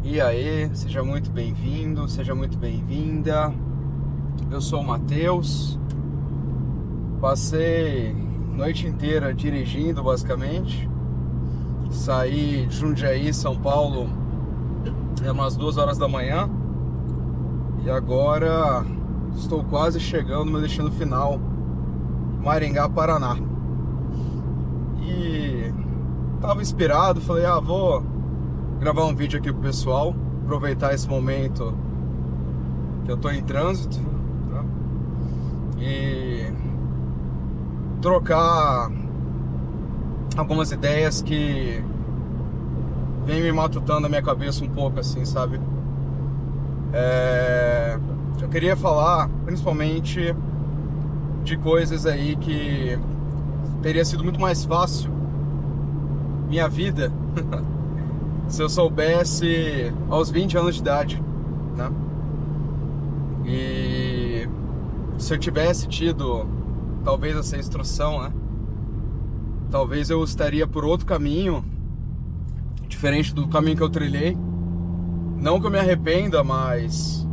E aí, seja muito bem-vindo, seja muito bem-vinda. Eu sou o Matheus. Passei a noite inteira dirigindo, basicamente. Saí de Jundiaí, São Paulo, umas 2 horas da manhã. E agora estou quase chegando no meu destino final, Maringá, Paraná. E tava inspirado, falei, vou gravar um vídeo aqui pro pessoal, aproveitar esse momento que eu tô em trânsito, tá? E trocar algumas ideias que vem me matutando na minha cabeça um pouco, assim, sabe? Eu queria falar principalmente de coisas aí que teria sido muito mais fácil minha vida se eu soubesse aos 20 anos de idade, né? E se eu tivesse tido talvez essa instrução, né? Talvez eu estaria por outro caminho, diferente do caminho que eu trilhei. Não que eu me arrependa, mas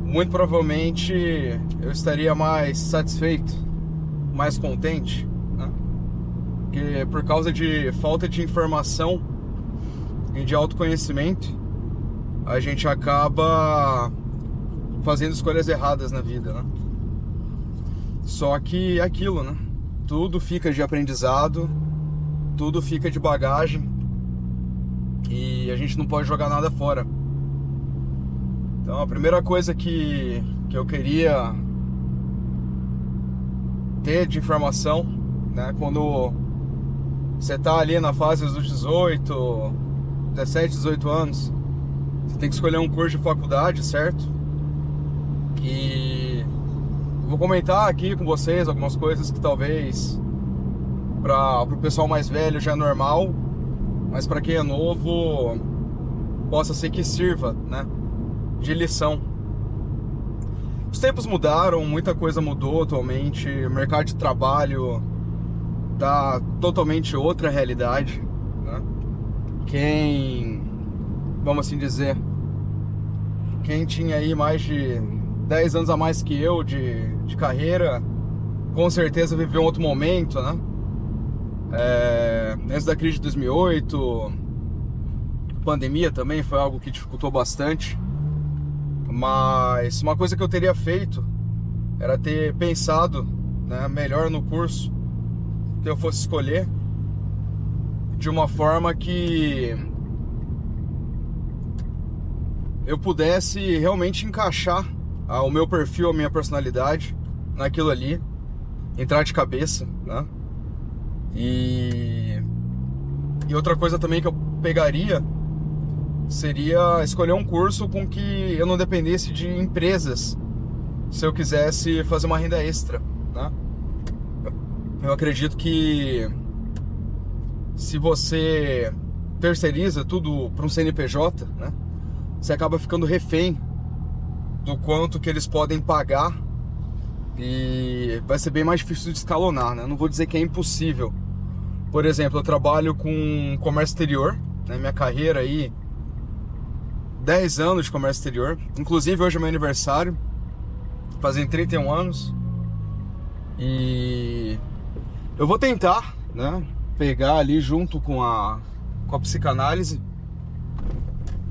muito provavelmente eu estaria mais satisfeito, mais contente, né? Porque por causa de falta de informação e de autoconhecimento, a gente acaba fazendo escolhas erradas na vida, né? Só que é aquilo, né? Tudo fica de aprendizado, tudo fica de bagagem e a gente não pode jogar nada fora. Então a primeira coisa que eu queria ter de informação, né? Quando você tá ali na fase dos 17, 18 anos, você tem que escolher um curso de faculdade, certo? E vou comentar aqui com vocês algumas coisas que talvez para o pessoal mais velho já é normal, mas para quem é novo possa ser que sirva, né, de lição. Os tempos mudaram, muita coisa mudou atualmente, o mercado de trabalho tá totalmente outra realidade, né? Vamos assim dizer, quem tinha aí mais de 10 anos a mais que eu de carreira, com certeza viveu um outro momento, né? Antes da crise de 2008, pandemia também foi algo que dificultou bastante. Mas uma coisa que eu teria feito era ter pensado, né, melhor no curso que eu fosse escolher, de uma forma que eu pudesse realmente encaixar o meu perfil, a minha personalidade naquilo ali, entrar de cabeça, né? E outra coisa também que eu pegaria seria escolher um curso com que eu não dependesse de empresas se eu quisesse fazer uma renda extra, né? Eu acredito que se você terceiriza tudo para um CNPJ, né, você acaba ficando refém do quanto que eles podem pagar e vai ser bem mais difícil de escalonar, né? Não vou dizer que é impossível. Por exemplo, eu trabalho com comércio exterior, né? Minha carreira aí, 10 anos de comércio exterior. Inclusive hoje é meu aniversário, fazem 31 anos. E eu vou tentar, né, pegar ali junto com a psicanálise,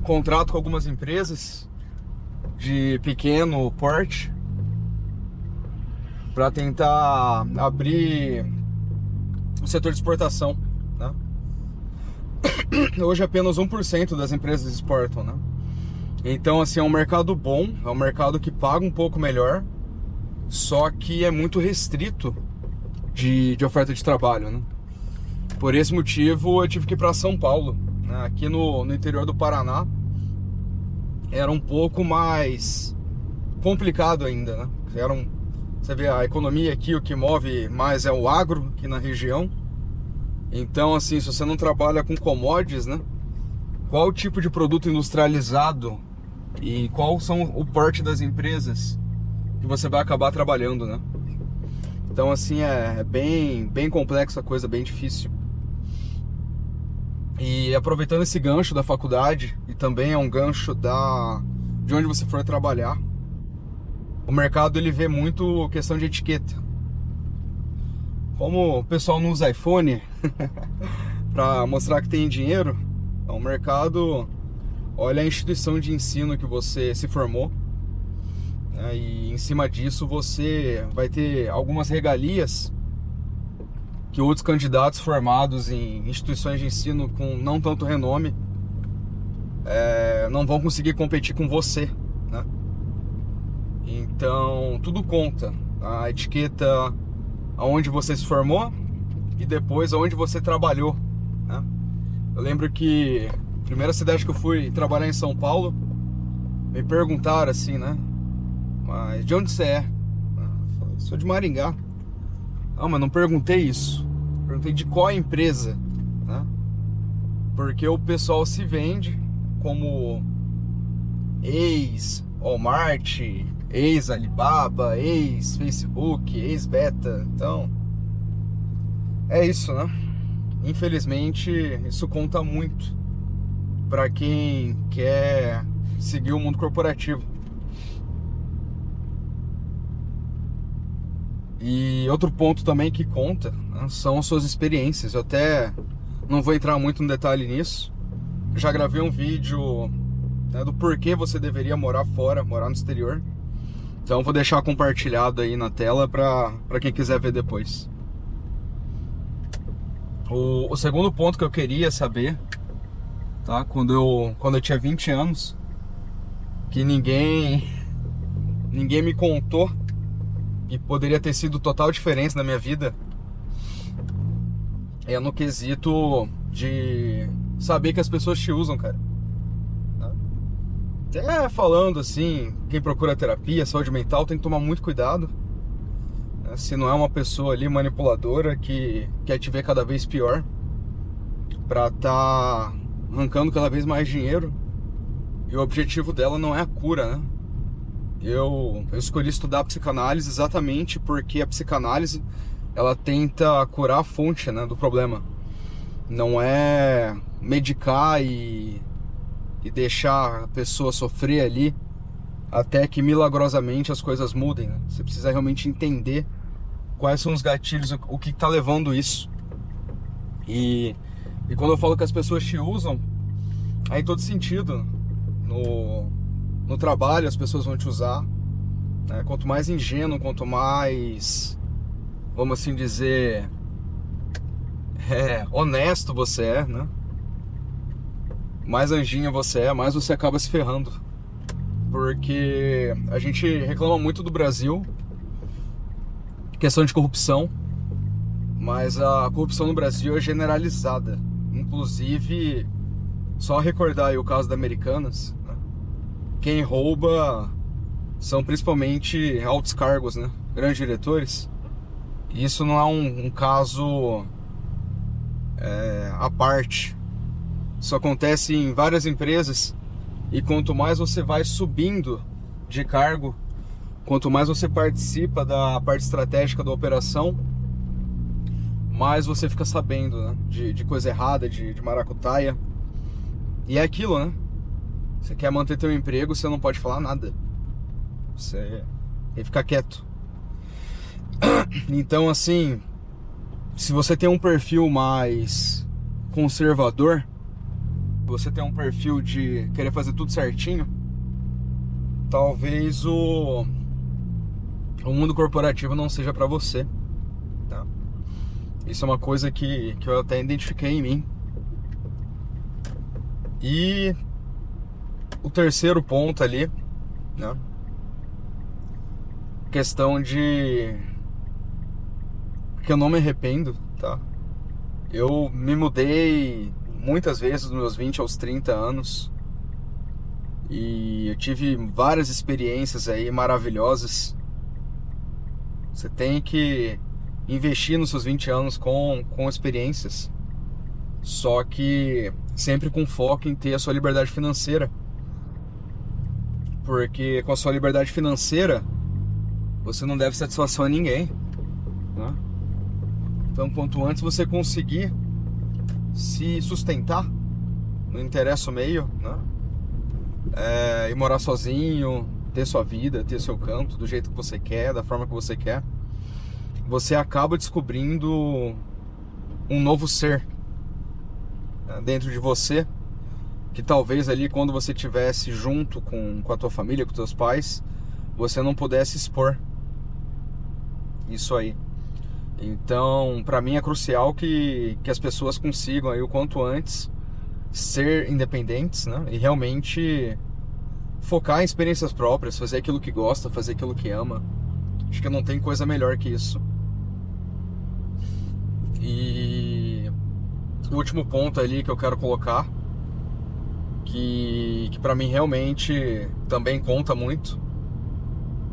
contrato com algumas empresas de pequeno porte para tentar abrir o setor de exportação, né? Hoje apenas 1% das empresas exportam, né? Então, assim, é um mercado bom, é um mercado que paga um pouco melhor, só que é muito restrito de oferta de trabalho, né? Por esse motivo, eu tive que ir para São Paulo, né? Aqui no interior do Paraná era um pouco mais complicado ainda, né? Você vê, a economia aqui, o que move mais é o agro aqui na região. Então, assim, se você não trabalha com commodities, né, qual tipo de produto industrializado e qual são o porte das empresas que você vai acabar trabalhando, né? Então, assim, é bem complexa a coisa, bem difícil. E aproveitando esse gancho da faculdade, e também é um gancho de onde você for trabalhar, o mercado ele vê muito questão de etiqueta. Como o pessoal não usa iPhone para mostrar que tem dinheiro, o mercado olha a instituição de ensino que você se formou, né, e em cima disso você vai ter algumas regalias que outros candidatos formados em instituições de ensino com não tanto renome não vão conseguir competir com você, né? Então tudo conta, a etiqueta, aonde você se formou e depois aonde você trabalhou, né? Eu lembro que a primeira cidade que eu fui trabalhar em São Paulo, me perguntaram assim, né? Mas de onde você é? Eu falei, sou de Maringá. Não, mas não perguntei isso. Perguntei de qual empresa, né? Porque o pessoal se vende como ex-Walmart, ex-Alibaba, ex-Facebook, ex-Beta. Então, é isso, né? Infelizmente, isso conta muito para quem quer seguir o mundo corporativo. E outro ponto também que conta, né, são suas experiências. Eu até não vou entrar muito no detalhe nisso. Eu já gravei um vídeo, né, do porquê você deveria morar fora, morar no exterior. Então vou deixar compartilhado aí na tela para quem quiser ver depois. O segundo ponto que eu queria saber, tá? Quando eu tinha 20 anos, que ninguém me contou, e poderia ter sido total diferença na minha vida, é no quesito de saber que as pessoas te usam, cara. Até falando assim, quem procura terapia, saúde mental, tem que tomar muito cuidado, né? Se não é uma pessoa ali manipuladora que quer te ver cada vez pior pra tá arrancando cada vez mais dinheiro, e o objetivo dela não é a cura, né? Eu escolhi estudar psicanálise exatamente porque a psicanálise ela tenta curar a fonte, né, do problema. Não é medicar e deixar a pessoa sofrer ali até que milagrosamente as coisas mudem, né? Você precisa realmente entender quais são os gatilhos, o que está levando isso. E quando eu falo que as pessoas te usam, é em todo sentido. No trabalho as pessoas vão te usar, né? Quanto mais ingênuo, quanto mais, vamos assim dizer, honesto você é, né? Mais anjinho você é, mais você acaba se ferrando. Porque a gente reclama muito do Brasil, questão de corrupção, mas a corrupção no Brasil é generalizada. Inclusive, só recordar aí o caso da Americanas, né? Quem rouba são principalmente altos cargos, né? Grandes diretores. E isso não é um caso à parte. Isso acontece em várias empresas. E quanto mais você vai subindo de cargo, quanto mais você participa da parte estratégica da operação, mais você fica sabendo, né, de coisa errada, de maracutaia. E é aquilo, né? Você quer manter teu emprego, você não pode falar nada. Você tem que ficar quieto. Então, assim, se você tem um perfil mais conservador, você tem um perfil de querer fazer tudo certinho, talvez o mundo corporativo não seja pra você, tá? Isso é uma coisa que eu até identifiquei em mim. E o terceiro ponto ali, né? Questão de que eu não me arrependo, tá? Eu me mudei muitas vezes dos meus 20 aos 30 anos. E eu tive várias experiências aí maravilhosas. Você tem que investir nos seus 20 anos com experiências. Só que sempre com foco em ter a sua liberdade financeira. Porque com a sua liberdade financeira, você não deve satisfação a ninguém, né? Então, quanto antes você conseguir se sustentar, não interessa o meio, né? E morar sozinho, ter sua vida, ter seu canto, do jeito que você quer, da forma que você quer, você acaba descobrindo um novo ser, né, dentro de você, que talvez ali quando você estivesse junto com a tua família, com teus pais, você não pudesse expor isso aí. Então, pra mim é crucial que as pessoas consigam aí o quanto antes ser independentes, né? E realmente focar em experiências próprias, fazer aquilo que gosta, fazer aquilo que ama. Acho que não tem coisa melhor que isso. E o último ponto ali que eu quero colocar, que pra mim realmente também conta muito,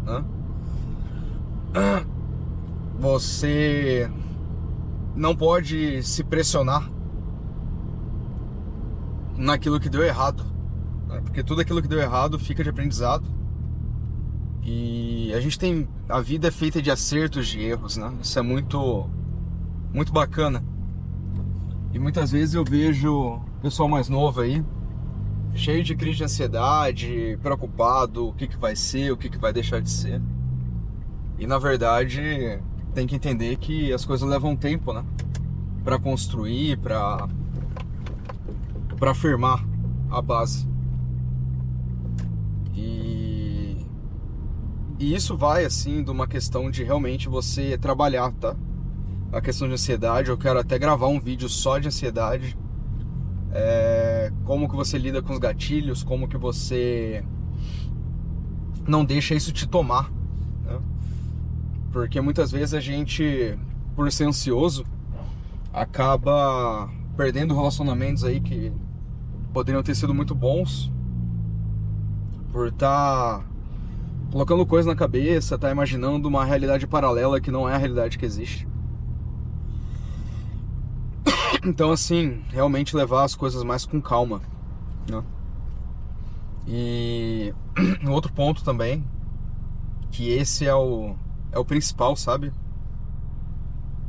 né? Você não pode se pressionar naquilo que deu errado, né? Porque tudo aquilo que deu errado fica de aprendizado. E a vida é feita de acertos, de erros, né? Isso é muito bacana. E muitas vezes eu vejo pessoal mais novo aí, cheio de crise de ansiedade, preocupado, o que vai ser, o que vai deixar de ser. E na verdade tem que entender que as coisas levam tempo, né? Pra construir, pra firmar a base. E isso vai assim de uma questão de realmente você trabalhar, tá? A questão de ansiedade, eu quero até gravar um vídeo só de ansiedade. Como que você lida com os gatilhos, como que você não deixa isso te tomar, né? Porque muitas vezes a gente, por ser ansioso, acaba perdendo relacionamentos aí que poderiam ter sido muito bons, por estar colocando coisa na cabeça, tá imaginando uma realidade paralela que não é a realidade que existe. Então, assim, realmente levar as coisas mais com calma, né? E outro ponto também, que esse é o principal, sabe?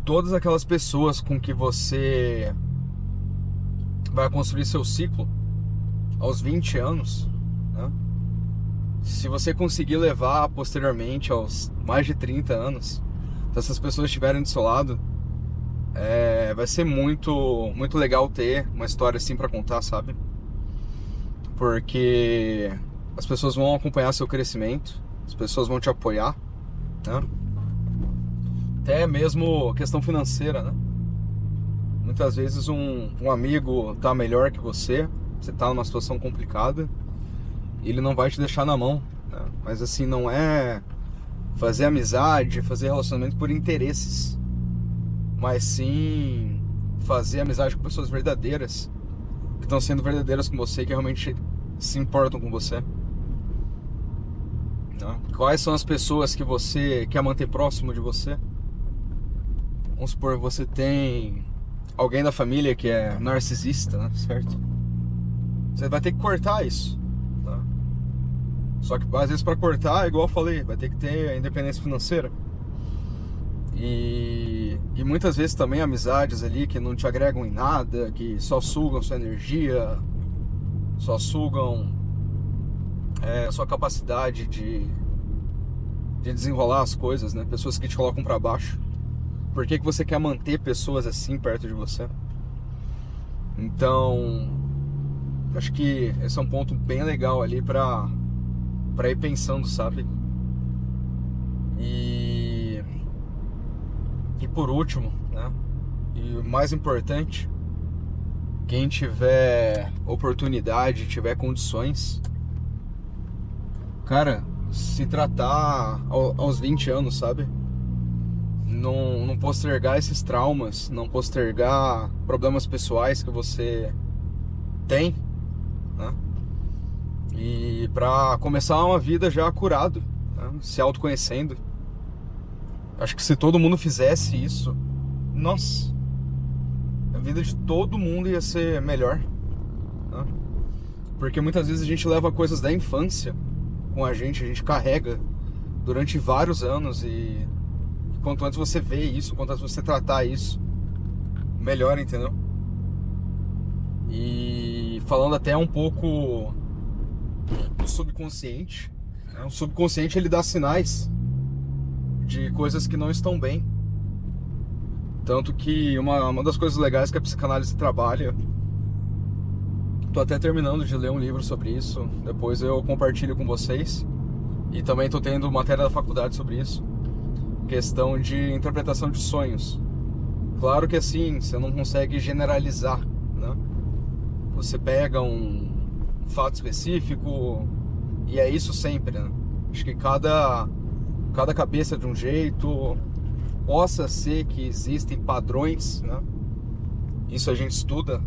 Todas aquelas pessoas com que você vai construir seu ciclo aos 20 anos, né? Se você conseguir levar posteriormente aos mais de 30 anos, se essas pessoas estiverem do seu lado, vai ser muito legal ter uma história assim pra contar, sabe? Porque as pessoas vão acompanhar seu crescimento, as pessoas vão te apoiar, né? Até mesmo questão financeira, né? Muitas vezes um amigo tá melhor que você tá numa situação complicada, e ele não vai te deixar na mão, né? Mas assim, não é fazer amizade, fazer relacionamento por interesses, mas sim fazer amizade com pessoas verdadeiras, que estão sendo verdadeiras com você, que realmente se importam com você, né? Quais são as pessoas que você quer manter próximo de você? Vamos supor, você tem alguém da família que é narcisista, né? Certo? Você vai ter que cortar isso, tá? Só que às vezes para cortar, igual eu falei, vai ter que ter a independência financeira. E muitas vezes também amizades ali que não te agregam em nada, que só sugam sua energia, só sugam a sua capacidade de desenrolar as coisas, né? Pessoas que te colocam para baixo. Por que você quer manter pessoas assim perto de você? Então, acho que esse é um ponto bem legal ali pra ir pensando, sabe? E por último, né? E o mais importante, quem tiver oportunidade, tiver condições, cara, se tratar aos 20 anos, sabe? Não postergar esses traumas, não postergar problemas pessoais que você tem, né? E pra começar uma vida já curado, né? Se autoconhecendo. Acho que se todo mundo fizesse isso, nossa, a vida de todo mundo ia ser melhor, né? Porque muitas vezes a gente leva coisas da infância com a gente carrega durante vários anos, e quanto antes você vê isso, quanto antes você tratar isso, melhor, entendeu? e falando até um pouco do subconsciente. O subconsciente, ele dá sinais de coisas que não estão bem. Tanto que uma das coisas legais que a psicanálise trabalha, tô até terminando de ler um livro sobre isso, depois eu compartilho com vocês, e também tô tendo matéria da faculdade sobre isso, questão de interpretação de sonhos. Claro que assim, você não consegue generalizar, né? Você pega um fato específico e é isso sempre, né? Acho que cada cabeça é de um jeito. Possa ser que existem padrões, né? Isso a gente estuda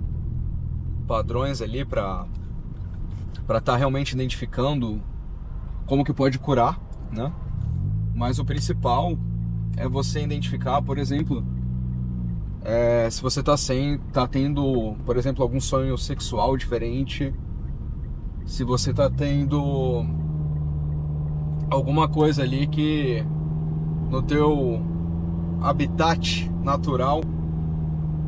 padrões ali para estar realmente identificando como que pode curar, né? Mas o principal é você identificar, por exemplo, se você tá tendo, por exemplo, algum sonho sexual diferente, se você tá tendo alguma coisa ali que no teu habitat natural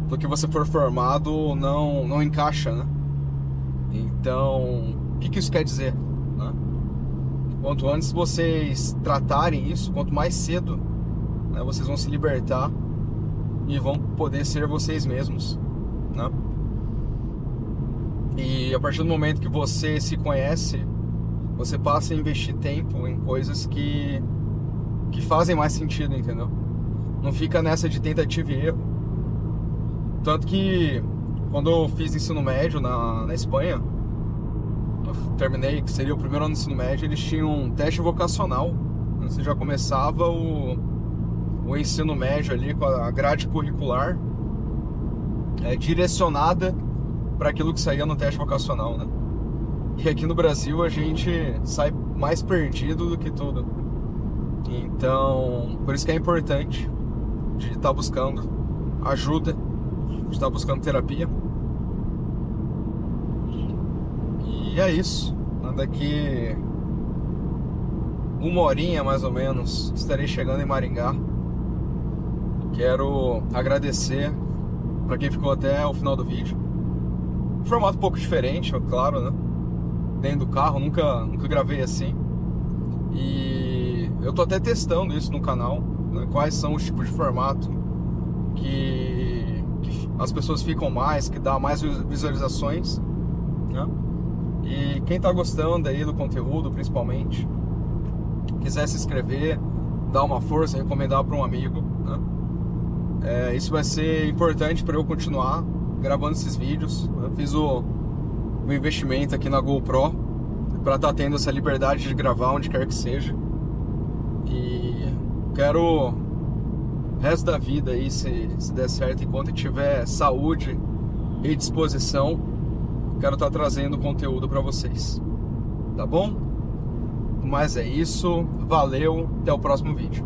do que você for formado não encaixa, né? Então, o que isso quer dizer, né? Quanto antes vocês tratarem isso, quanto mais cedo, né, vocês vão se libertar e vão poder ser vocês mesmos, né? E a partir do momento que você se conhece, você passa a investir tempo em coisas que fazem mais sentido, entendeu? Não fica nessa de tentativa e erro. Tanto que quando eu fiz ensino médio na Espanha, eu terminei, que seria o primeiro ano do ensino médio, eles tinham um teste vocacional. Você já começava o ensino médio ali com a grade curricular direcionada para aquilo que saía no teste vocacional, né? E aqui no Brasil a gente sai mais perdido do que tudo. Então, por isso que é importante de estar buscando ajuda, de estar buscando terapia. E é isso. Daqui uma horinha mais ou menos estarei chegando em Maringá. Quero agradecer para quem ficou até o final do vídeo. Formato um pouco diferente, é claro, né? Dentro do carro, nunca gravei assim. E eu tô até testando isso no canal, né? Quais são os tipos de formato que as pessoas ficam mais, que dá mais visualizações, né? E quem tá gostando aí do conteúdo, principalmente, quiser se inscrever, dar uma força, recomendar para um amigo, né? Isso vai ser importante para eu continuar gravando esses vídeos. Eu fiz o investimento aqui na GoPro para estar tendo essa liberdade de gravar onde quer que seja. E quero o resto da vida aí, se der certo, enquanto tiver saúde e disposição, quero estar trazendo conteúdo para vocês, tá bom? Mas é isso, valeu, até o próximo vídeo.